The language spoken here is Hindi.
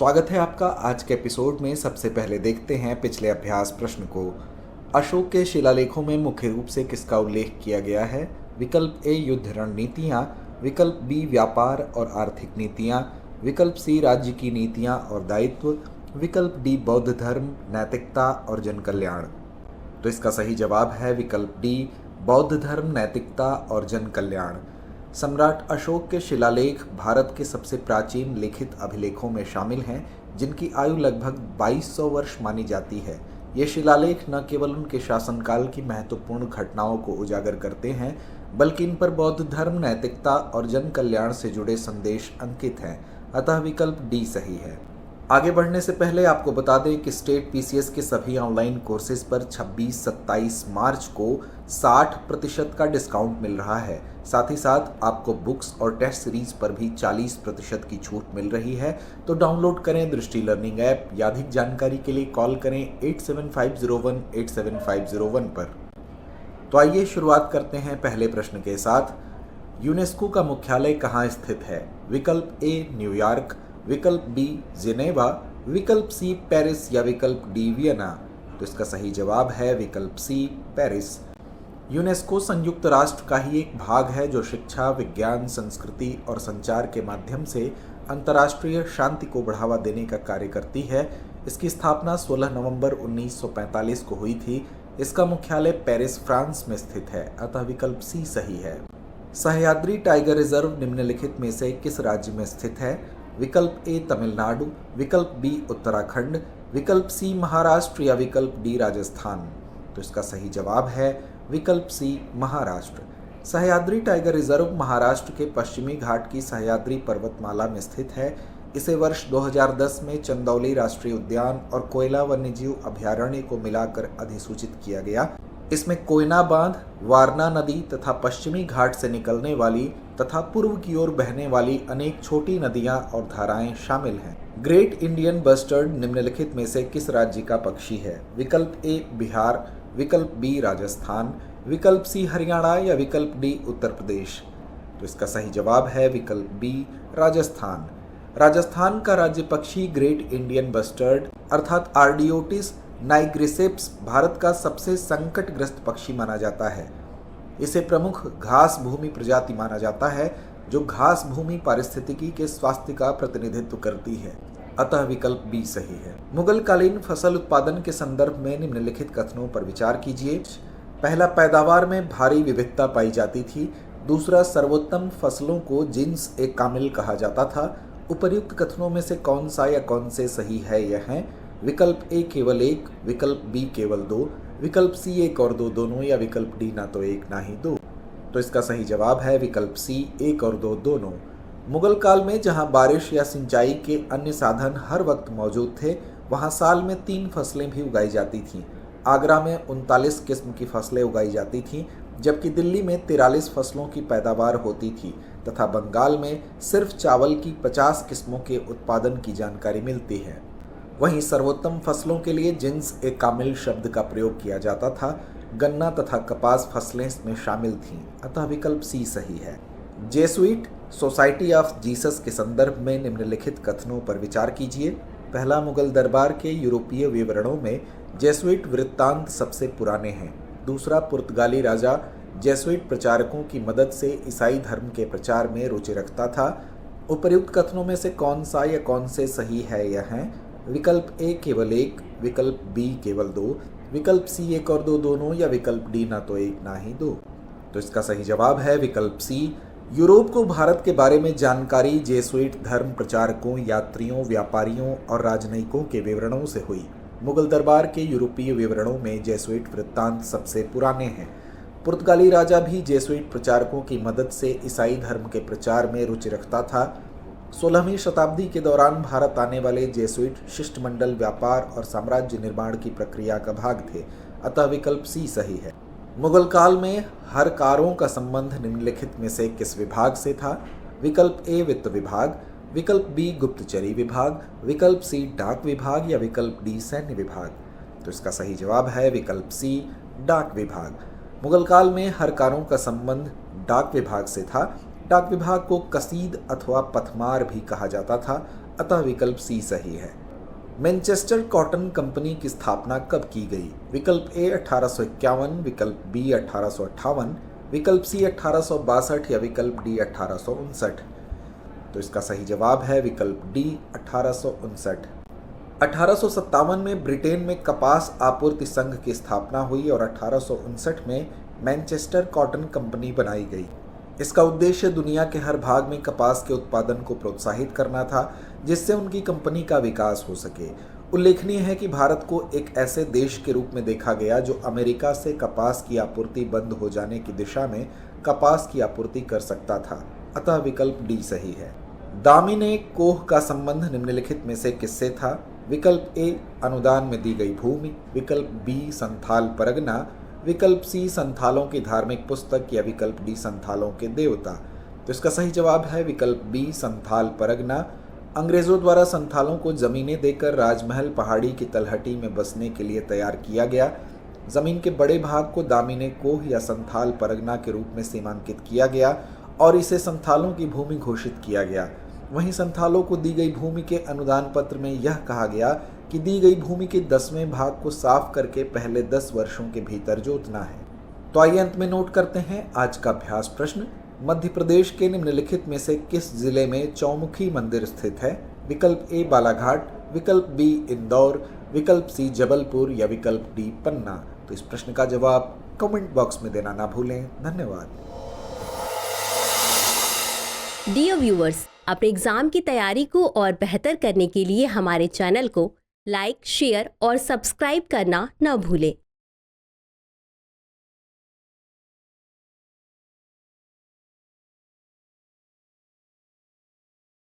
स्वागत है आपका आज के एपिसोड में। सबसे पहले देखते हैं पिछले अभ्यास प्रश्न को। अशोक के शिलालेखों में मुख्य रूप से किसका उल्लेख किया गया है? विकल्प ए युद्ध रणनीतियाँ, विकल्प बी व्यापार और आर्थिक नीतियाँ, विकल्प सी राज्य की नीतियाँ और दायित्व, विकल्प डी बौद्ध धर्म, नैतिकता और जन कल्याण। तो इसका सही जवाब है विकल्प डी, बौद्ध धर्म, नैतिकता और जन कल्याण। सम्राट अशोक के शिलालेख भारत के सबसे प्राचीन लिखित अभिलेखों में शामिल हैं, जिनकी आयु लगभग 2200 वर्ष मानी जाती है। ये शिलालेख न केवल उनके शासनकाल की महत्वपूर्ण घटनाओं को उजागर करते हैं, बल्कि इन पर बौद्ध धर्म, नैतिकता और जन कल्याण से जुड़े संदेश अंकित हैं। अतः विकल्प डी सही है। आगे बढ़ने से पहले आपको बता दें कि स्टेट पीसीएस के सभी ऑनलाइन कोर्सेज पर 26-27 मार्च को 60% का डिस्काउंट मिल रहा है। साथ ही साथ आपको बुक्स और टेस्ट सीरीज पर भी 40% की छूट मिल रही है। तो डाउनलोड करें दृष्टि लर्निंग ऐप या अधिक जानकारी के लिए कॉल करें 8750187501 पर। तो आइए शुरुआत करते हैं पहले प्रश्न के साथ। यूनेस्को का मुख्यालय कहाँ स्थित है? विकल्प ए न्यूयॉर्क, विकल्प बी जिनेवा, विकल्प सी पेरिस या विकल्प डी वियना। तो इसका सही जवाब है विकल्प सी पेरिस। यूनेस्को संयुक्त राष्ट्र का ही एक भाग है जो शिक्षा, विज्ञान, संस्कृति और संचार के माध्यम से अंतर्राष्ट्रीय शांति को बढ़ावा देने का कार्य करती है। इसकी स्थापना 16 नवंबर 1945 को हुई थी। इसका मुख्यालय पेरिस, फ्रांस में स्थित है। अतः विकल्प सी सही है। सह्याद्री टाइगर रिजर्व निम्नलिखित में से किस राज्य में स्थित है? विकल्प ए तमिलनाडु, विकल्प बी उत्तराखंड, विकल्प सी महाराष्ट्र या विकल्प डी राजस्थान। तो इसका सही जवाब है विकल्प सी महाराष्ट्र। सह्याद्री टाइगर रिजर्व महाराष्ट्र के पश्चिमी घाट की सह्याद्री पर्वतमाला में स्थित है। इसे वर्ष 2010 में चंदौली राष्ट्रीय उद्यान और कोयला वन्यजीव अभयारण्य को मिलाकर अधिसूचित किया गया। इसमें कोयना बांध, वारना नदी तथा पश्चिमी घाट से निकलने वाली तथा पूर्व की ओर बहने वाली अनेक छोटी नदियां और धाराएं शामिल हैं। ग्रेट इंडियन बस्टर्ड निम्नलिखित में से किस राज्य का पक्षी है? विकल्प ए बिहार, विकल्प बी राजस्थान, विकल्प सी हरियाणा या विकल्प डी उत्तर प्रदेश। तो इसका सही जवाब है विकल्प बी राजस्थान। राजस्थान का राज्य पक्षी ग्रेट इंडियन बस्टर्ड अर्थात आर्डियोटिस नाइग्रिसेप्स भारत का सबसे संकटग्रस्त पक्षी माना जाता है। इसे प्रमुख घास भूमि प्रजाति माना जाता है, जो घास भूमि पारिस्थितिकी के स्वास्थ्य का प्रतिनिधित्व करती है। अतः विकल्प बी सही है। मुगल कालीन फसल उत्पादन के संदर्भ में निम्नलिखित कथनों पर विचार कीजिए। पहला, पैदावार में भारी विविधता पाई जाती थी। दूसरा, सर्वोत्तम फसलों को जिन्स ए कामिल कहा जाता था। उपर्युक्त कथनों में से कौन सा या कौन से सही है? यह है विकल्प ए केवल एक, विकल्प बी केवल दो, विकल्प सी एक और दो दोनों या विकल्प डी ना तो एक ना ही दो। तो इसका सही जवाब है विकल्प सी एक और दो दोनों। मुगल काल में जहां बारिश या सिंचाई के अन्य साधन हर वक्त मौजूद थे, वहां साल में 3 फसलें भी उगाई जाती थीं। आगरा में 39 किस्म की फसलें उगाई जाती थीं, जबकि दिल्ली में 43 फसलों की पैदावार होती थी तथा बंगाल में सिर्फ चावल की 50 किस्मों के उत्पादन की जानकारी मिलती है। वहीं सर्वोत्तम फसलों के लिए जिन्स ए कामिल शब्द का प्रयोग किया जाता था। गन्ना तथा कपास फसलें इसमें शामिल थीं। अतः विकल्प सी सही है। जेसुइट सोसाइटी ऑफ जीसस के संदर्भ में निम्नलिखित कथनों पर विचार कीजिए। पहला, मुगल दरबार के यूरोपीय विवरणों में जेसुइट वृत्तांत सबसे पुराने हैं। दूसरा, पुर्तगाली राजा जेसुइट प्रचारकों की मदद से ईसाई धर्म के प्रचार में रुचि रखता था। उपर्युक्त कथनों में से कौन सा या कौन से सही है? यह है विकल्प ए केवल एक, विकल्प बी केवल दो, विकल्प सी एक और दो दोनों या विकल्प डी ना तो एक ना ही दो। तो इसका सही जवाब है विकल्प सी। यूरोप को भारत के बारे में जानकारी जेसुइट धर्म प्रचारकों, यात्रियों, व्यापारियों और राजनयिकों के विवरणों से हुई। मुगल दरबार के यूरोपीय विवरणों में जेसुइट वृत्तांत सबसे पुराने हैं। पुर्तगाली राजा भी जेसुइट प्रचारकों की मदद से ईसाई धर्म के प्रचार में रुचि रखता था। 16वीं शताब्दी के दौरान भारत आने वाले जेसुइट शिष्टमंडल व्यापार और साम्राज्य निर्माण की प्रक्रिया का भाग थे। अतः विकल्प सी सही है। मुगल काल में हरकारों का संबंध निम्नलिखित में से किस विभाग से था? विकल्प ए वित्त विभाग, विकल्प बी गुप्तचरी विभाग, विकल्प सी डाक विभाग या विकल्प डी सैन्य विभाग। तो इसका सही जवाब है विकल्प सी डाक विभाग। मुगल काल में हरकारों का संबंध डाक विभाग से था। डाक विभाग को कसीद अथवा पथमार भी कहा जाता था। अतः विकल्प सी सही है। मैनचेस्टर कॉटन कंपनी की स्थापना कब की गई? विकल्प ए 1851, विकल्प बी 1858, विकल्प सी 1862 या विकल्प डी 1859। तो इसका सही जवाब है विकल्प डी 1859। 1857 में ब्रिटेन में कपास आपूर्ति संघ की स्थापना हुई और 1859 में मैनचेस्टर कॉटन कंपनी बनाई गई। इसका उद्देश्य दुनिया के हर भाग में कपास के उत्पादन को प्रोत्साहित करना था, जिससे उनकी कंपनी का विकास हो सके। उल्लेखनीय है कि भारत को एक ऐसे देश के रूप में देखा गया जो अमेरिका से कपास की आपूर्ति बंद हो जाने की दिशा में कपास की आपूर्ति कर सकता था, अतः विकल्प डी सही है। दामिने कोह का संबंध निम्नलिखित में से किससे था? विकल्प ए अनुदान में दी गई भूमि, विकल्प बी संथाल परगना, विकल्प सी संथालों की धार्मिक पुस्तक या विकल्प डी संथालों के देवता। तो इसका सही जवाब है विकल्प बी संथाल परगना। अंग्रेजों द्वारा संथालों को जमीनें देकर राजमहल पहाड़ी की तलहटी में बसने के लिए तैयार किया गया। जमीन के बड़े भाग को दामिने कोह या संथाल परगना के रूप में सीमांकित किया गया और इसे संथालों की भूमि घोषित किया गया। वहीं संथालों को दी गई भूमि के अनुदान पत्र में यह कहा गया कि दी गई भूमि के 10वें भाग को साफ करके पहले 10 वर्षों के भीतर जोतना है। तो आइए अंत में नोट करते हैं आज का अभ्यास प्रश्न। मध्य प्रदेश के निम्नलिखित में से किस जिले में चौमुखी मंदिर स्थित है? विकल्प ए बालाघाट, विकल्प बी इंदौर, विकल्प सी जबलपुर या विकल्प डी पन्ना। तो इस प्रश्न का जवाब कमेंट बॉक्स में देना ना भूलें। धन्यवाद। डियर व्यूअर्स, अपने एग्जाम की तैयारी को और बेहतर करने के लिए हमारे चैनल को लाइक, शेयर और सब्सक्राइब करना न भूलें।